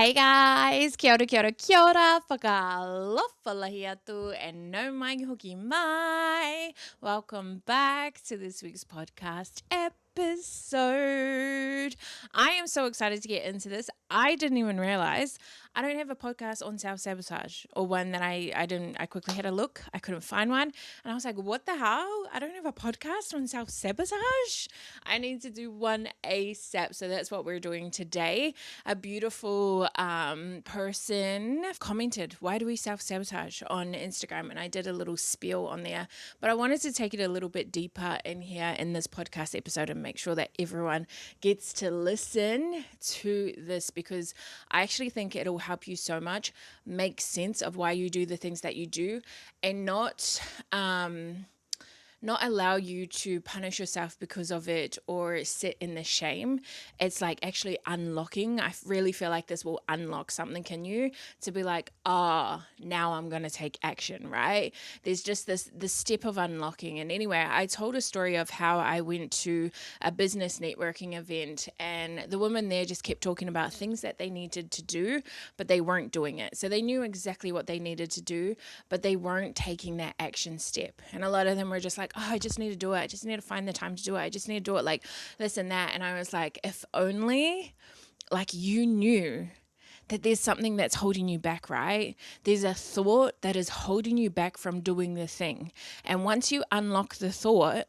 Hey guys, kia ora, whakalofa atu, and no mai hoki mai. Welcome back to this week's podcast episode. I am so excited to get into this. I didn't even realize I don't have a podcast on self-sabotage, or one that I quickly had a look. I couldn't find one. And I was like, what the hell? I don't have a podcast on self-sabotage. I need to do one ASAP. So that's what we're doing today. A beautiful person commented, why do we self-sabotage on Instagram? And I did a little spiel on there, but I wanted to take it a little bit deeper in here in this podcast episode and make sure that everyone gets to listen to this, because I actually think it'll help you so much make sense of why you do the things that you do, and not allow you to punish yourself because of it or sit in the shame. It's like actually unlocking. I really feel like this will unlock something in you to be like, now I'm going to take action, right? There's just this step of unlocking. And anyway, I told a story of how I went to a business networking event, and the woman there just kept talking about things that they needed to do, but they weren't doing it. So they knew exactly what they needed to do, but they weren't taking that action step. And a lot of them were just like, I just need to do it. I just need to find the time to do it. I just need to do it like this and that. And I was like, if only like you knew that there's something that's holding you back, right? There's a thought that is holding you back from doing the thing. And once you unlock the thought,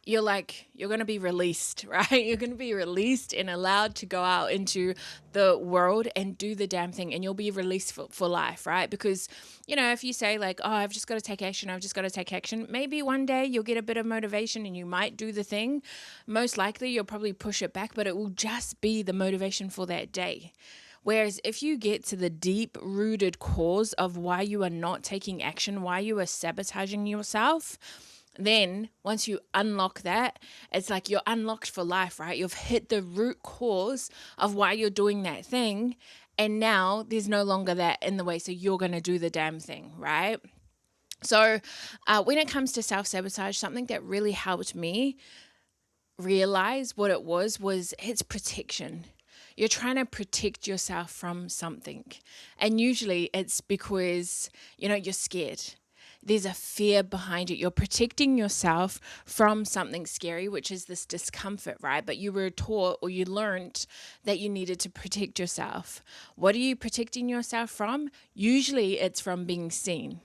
you're going to be released, right? You're going to be released and allowed to go out into the world and do the damn thing, and you'll be released for life, right? Because, if you say like, I've just got to take action, maybe one day you'll get a bit of motivation and you might do the thing. Most likely you'll probably push it back, but it will just be the motivation for that day. Whereas if you get to the deep-rooted cause of why you are not taking action, why you are sabotaging yourself, then once you unlock that, it's like you're unlocked for life, right? You've hit the root cause of why you're doing that thing, and now there's no longer that in the way, so you're going to do the damn thing, right? So when it comes to self-sabotage, something that really helped me realize what it was it's protection. You're trying to protect yourself from something, and usually it's because, you're scared. There's a fear behind it. You're protecting yourself from something scary, which is this discomfort, right? But you were taught, or you learned, that you needed to protect yourself. What are you protecting yourself from? Usually it's from being seen,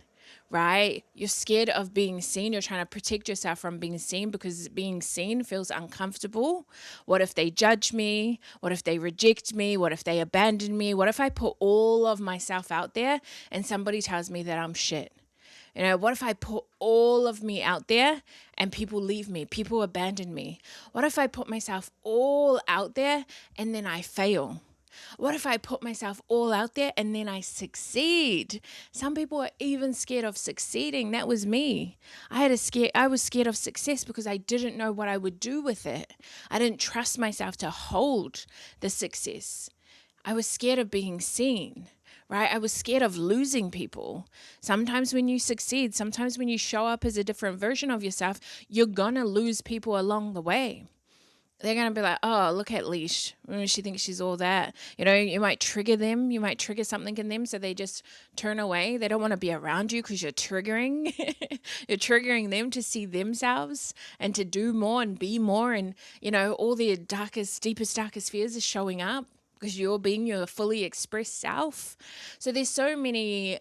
right? You're scared of being seen. You're trying to protect yourself from being seen because being seen feels uncomfortable. What if they judge me? What if they reject me? What if they abandon me? What if I put all of myself out there and somebody tells me that I'm shit? What if I put all of me out there and people leave me, people abandon me? What if I put myself all out there and then I fail? What if I put myself all out there and then I succeed? Some people are even scared of succeeding. That was me. I was scared of success because I didn't know what I would do with it. I didn't trust myself to hold the success. I was scared of being seen, right? I was scared of losing people. Sometimes when you succeed, sometimes when you show up as a different version of yourself, you're going to lose people along the way. They're going to be like, oh, look at Leash. She thinks she's all that. You might trigger them. You might trigger something in them, so they just turn away. They don't want to be around you because you're triggering. You're triggering them to see themselves and to do more and be more. And, all their deepest, darkest fears are showing up because you're being your fully expressed self. So there's so many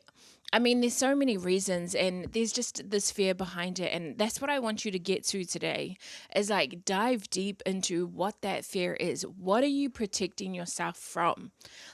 reasons, and there's just this fear behind it. And that's what I want you to get to today, is like dive deep into what that fear is. What are you protecting yourself from?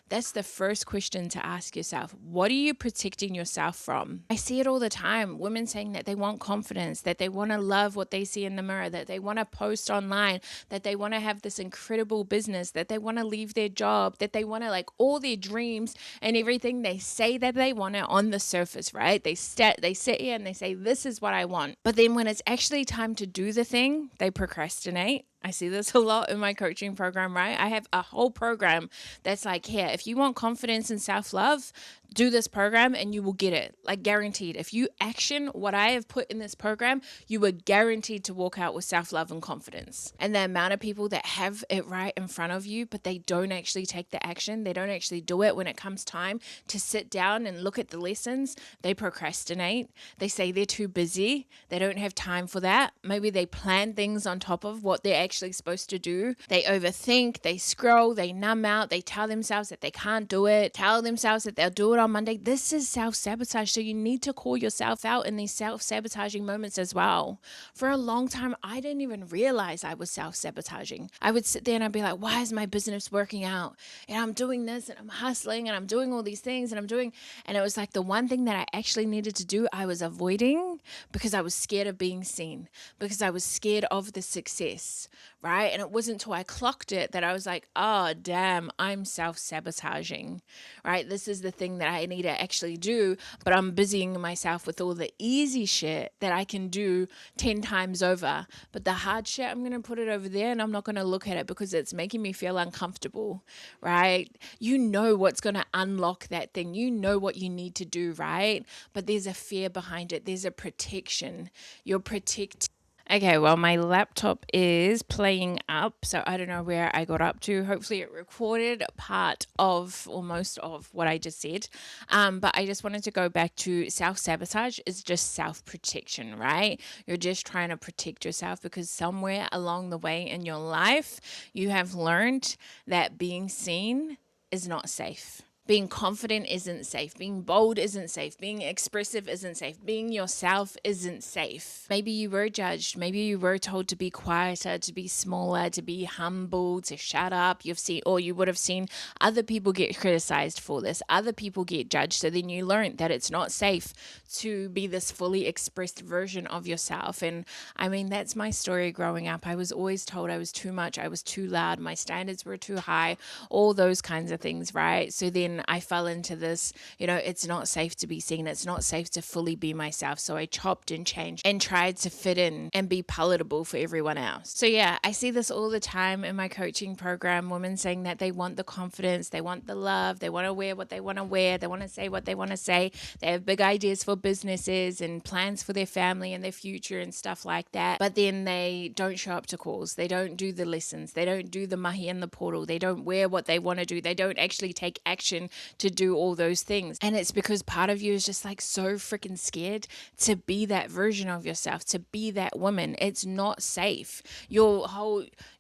That's the first question to ask yourself. What are you protecting yourself from? I see it all the time. Women saying that they want confidence, that they want to love what they see in the mirror, that they want to post online, that they want to have this incredible business, that they want to leave their job, that they want to like all their dreams and everything they say that they want it on the surface, right? They sit here and they say, this is what I want. But then when it's actually time to do the thing, they procrastinate. I see this a lot in my coaching program, right? I have a whole program that's like, here, if you want confidence and self love, do this program and you will get it. Like, guaranteed. If you action what I have put in this program, you are guaranteed to walk out with self love and confidence. And the amount of people that have it right in front of you, but they don't actually take the action, they don't actually do it when it comes time to sit down and look at the lessons, they procrastinate. They say they're too busy. They don't have time for that. Maybe they plan things on top of what they're actually supposed to do. They overthink, they scroll, they numb out, they tell themselves that they can't do it, tell themselves that they'll do it on Monday. This is self-sabotage. So you need to call yourself out in these self-sabotaging moments as well. For a long time, I didn't even realize I was self-sabotaging. I would sit there and I'd be like, why is my business working out? And I'm doing this and I'm hustling and I'm doing all these things and it was like the one thing that I actually needed to do, I was avoiding because I was scared of being seen, because I was scared of the success, right? And it wasn't until I clocked it that I was like, oh, damn, I'm self-sabotaging, right? This is the thing that I need to actually do, but I'm busying myself with all the easy shit that I can do 10 times over. But the hard shit, I'm going to put it over there and I'm not going to look at it because it's making me feel uncomfortable, right? You know what's going to unlock that thing. You know what you need to do, right? But there's a fear behind it. There's a protection. You're protecting. Okay, well, my laptop is playing up, so I don't know where I got up to. Hopefully it recorded part of or most of what I just said. But I just wanted to go back to self-sabotage is just self-protection, right? You're just trying to protect yourself because somewhere along the way in your life, you have learned that being seen is not safe. Being confident isn't safe. Being bold isn't safe. Being expressive isn't safe. Being yourself isn't safe. Maybe you were judged. Maybe you were told to be quieter, to be smaller, to be humble, to shut up. You would have seen other people get criticized for this. Other people get judged. So then you learned that it's not safe to be this fully expressed version of yourself. And I mean, that's my story growing up. I was always told I was too much. I was too loud. My standards were too high, all those kinds of things, right? So then I fell into this, it's not safe to be seen. It's not safe to fully be myself. So I chopped and changed and tried to fit in and be palatable for everyone else. So yeah, I see this all the time in my coaching program, women saying that they want the confidence, they want the love, they want to wear what they want to wear, they want to say what they want to say. They have big ideas for businesses and plans for their family and their future and stuff like that. But then they don't show up to calls. They don't do the lessons. They don't do the mahi in the portal. They don't wear what they want to do. They don't actually take action to do all those things. And it's because part of you is just like so freaking scared to be that version of yourself, to be that woman. It's not safe. Your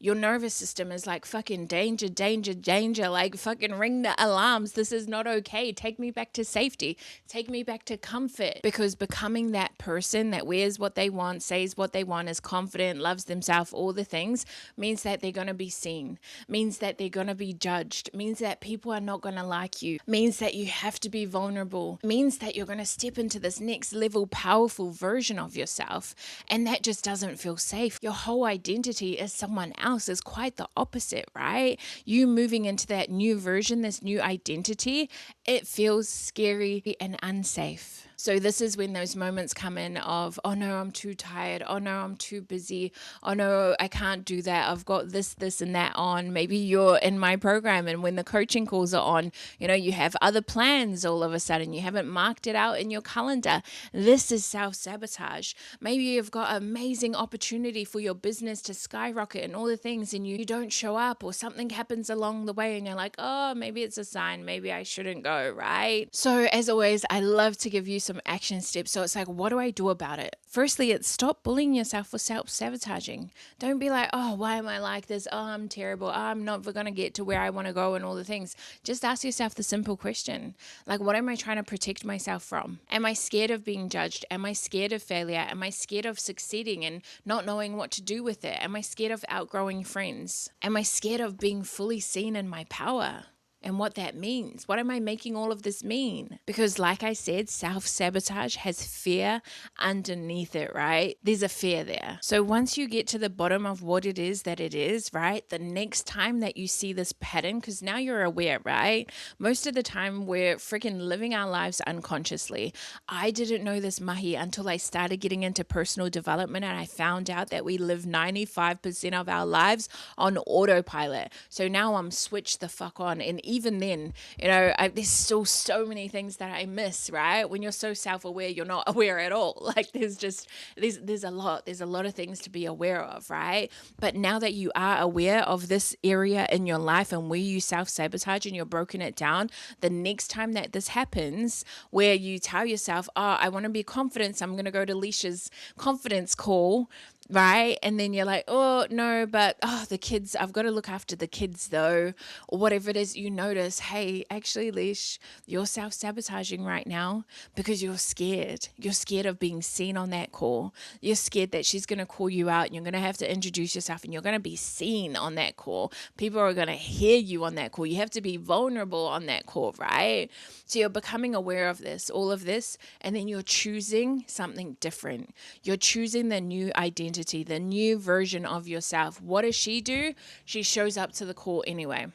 nervous system is like fucking danger, danger, danger. Like fucking ring the alarms. This is not okay. Take me back to safety. Take me back to comfort. Because becoming that person that wears what they want, says what they want, is confident, loves themselves, all the things, means that they're going to be seen, means that they're going to be judged, means that people are not going to like you, means that you have to be vulnerable, means that you're going to step into this next level powerful version of yourself, and that just doesn't feel safe. Your whole identity as someone else is quite the opposite, right? You moving into that new version, this new identity, it feels scary and unsafe. So this is when those moments come in of, oh no, I'm too tired. Oh no, I'm too busy. Oh no, I can't do that. I've got this, and that on. Maybe you're in my program and when the coaching calls are on, you have other plans all of a sudden. You haven't marked it out in your calendar. This is self-sabotage. Maybe you've got an amazing opportunity for your business to skyrocket and all the things and you don't show up or something happens along the way and you're like, oh, maybe it's a sign. Maybe I shouldn't go, right? So as always, I love to give you some action steps. So it's like, what do I do about it? Firstly, it's stop bullying yourself for self-sabotaging. Don't be like, oh, why am I like this? Oh, I'm terrible. Oh, I'm never going to get to where I want to go and all the things. Just ask yourself the simple question. Like, what am I trying to protect myself from? Am I scared of being judged? Am I scared of failure? Am I scared of succeeding and not knowing what to do with it? Am I scared of outgrowing friends? Am I scared of being fully seen in my power? and what that means. What am I making all of this mean? Because like I said, self-sabotage has fear underneath it, right? There's a fear there. So once you get to the bottom of what it is that it is, right? The next time that you see this pattern, because now you're aware, right? Most of the time we're freaking living our lives unconsciously. I didn't know this mahi until I started getting into personal development, and I found out that we live 95% of our lives on autopilot. So now I'm switched the fuck on. And even then, there's still so many things that I miss, right? When you're so self-aware, you're not aware at all. Like there's a lot of things to be aware of, right? But now that you are aware of this area in your life and where you self-sabotage and you're broken it down, the next time that this happens, where you tell yourself, oh, I want to be confident, so I'm going to go to Leisha's confidence call, right? And then you're like, oh no, but the kids, I've got to look after the kids though, or whatever it is. You notice, hey, actually, Leish, you're self-sabotaging right now because you're scared. You're scared of being seen on that call. You're scared that she's going to call you out and you're going to have to introduce yourself and you're going to be seen on that call. People are going to hear you on that call. You have to be vulnerable on that call, right? So you're becoming aware of this, all of this, and then you're choosing something different. You're choosing the new identity, the new version of yourself. What does she do? She shows up to the call anyway.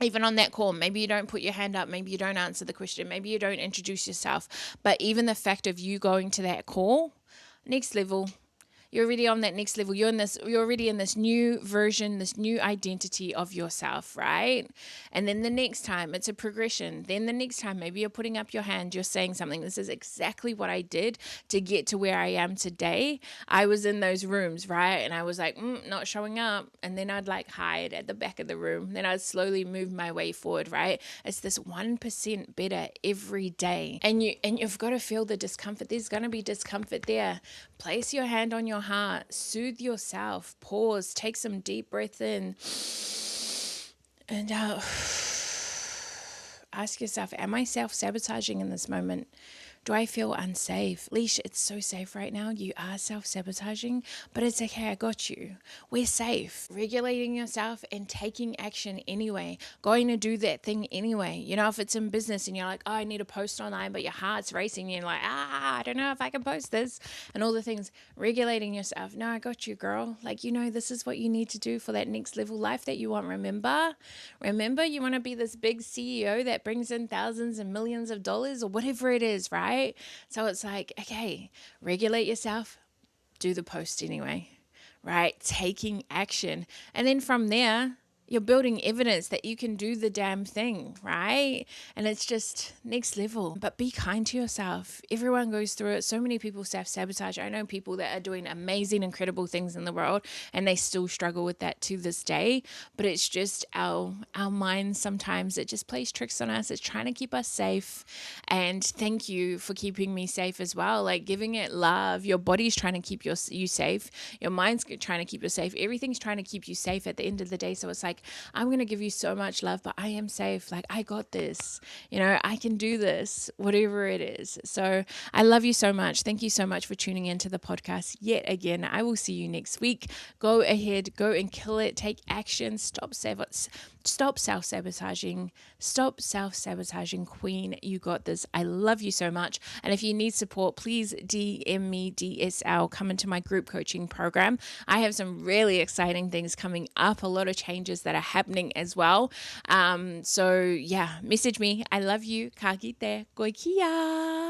Even on that call, maybe you don't put your hand up, maybe you don't answer the question, maybe you don't introduce yourself. But even the fact of you going to that call, next level. You're already on that next level. You're already in this new version, this new identity of yourself, right? And then the next time, it's a progression. Then the next time, maybe you're putting up your hand, you're saying something. This is exactly what I did to get to where I am today. I was in those rooms, right? And I was like, not showing up. And then I'd like hide at the back of the room. Then I'd slowly move my way forward, right? It's this 1% better every day. And you've got to feel the discomfort. There's going to be discomfort there. Place your hand on your heart, soothe yourself, pause, take some deep breath in, and ask yourself, am I self-sabotaging in this moment? Do I feel unsafe? Leash, it's so safe right now. You are self-sabotaging, but it's okay. I got you. We're safe. Regulating yourself and taking action anyway. Going to do that thing anyway. If it's in business and you're like, oh, I need to post online, but your heart's racing and you're like, I don't know if I can post this and all the things. Regulating yourself. No, I got you, girl. This is what you need to do for that next level life that you want. Remember, you want to be this big CEO that brings in thousands and millions of dollars or whatever it is, right? So it's like, okay, regulate yourself, do the post anyway, right? Taking action. And then from there, you're building evidence that you can do the damn thing, right? And it's just next level. But be kind to yourself. Everyone goes through it. So many people self-sabotage. I know people that are doing amazing, incredible things in the world, and they still struggle with that to this day. But it's just our minds sometimes, it just plays tricks on us. It's trying to keep us safe. And thank you for keeping me safe as well. Like giving it love. Your body's trying to keep you safe. Your mind's trying to keep you safe. Everything's trying to keep you safe at the end of the day. So it's like, I'm going to give you so much love, but I am safe. Like, I got this, I can do this, whatever it is. So I love you so much. Thank you so much for tuning into the podcast yet again. I will see you next week. Go ahead, go and kill it. Take action. Stop self-sabotaging. Stop self-sabotaging, queen. You got this. I love you so much. And if you need support, please DM me, DSL. Come into my group coaching program. I have some really exciting things coming up, a lot of changes that are happening as well. So yeah, message me. I love you. Ka kite. Koe kia.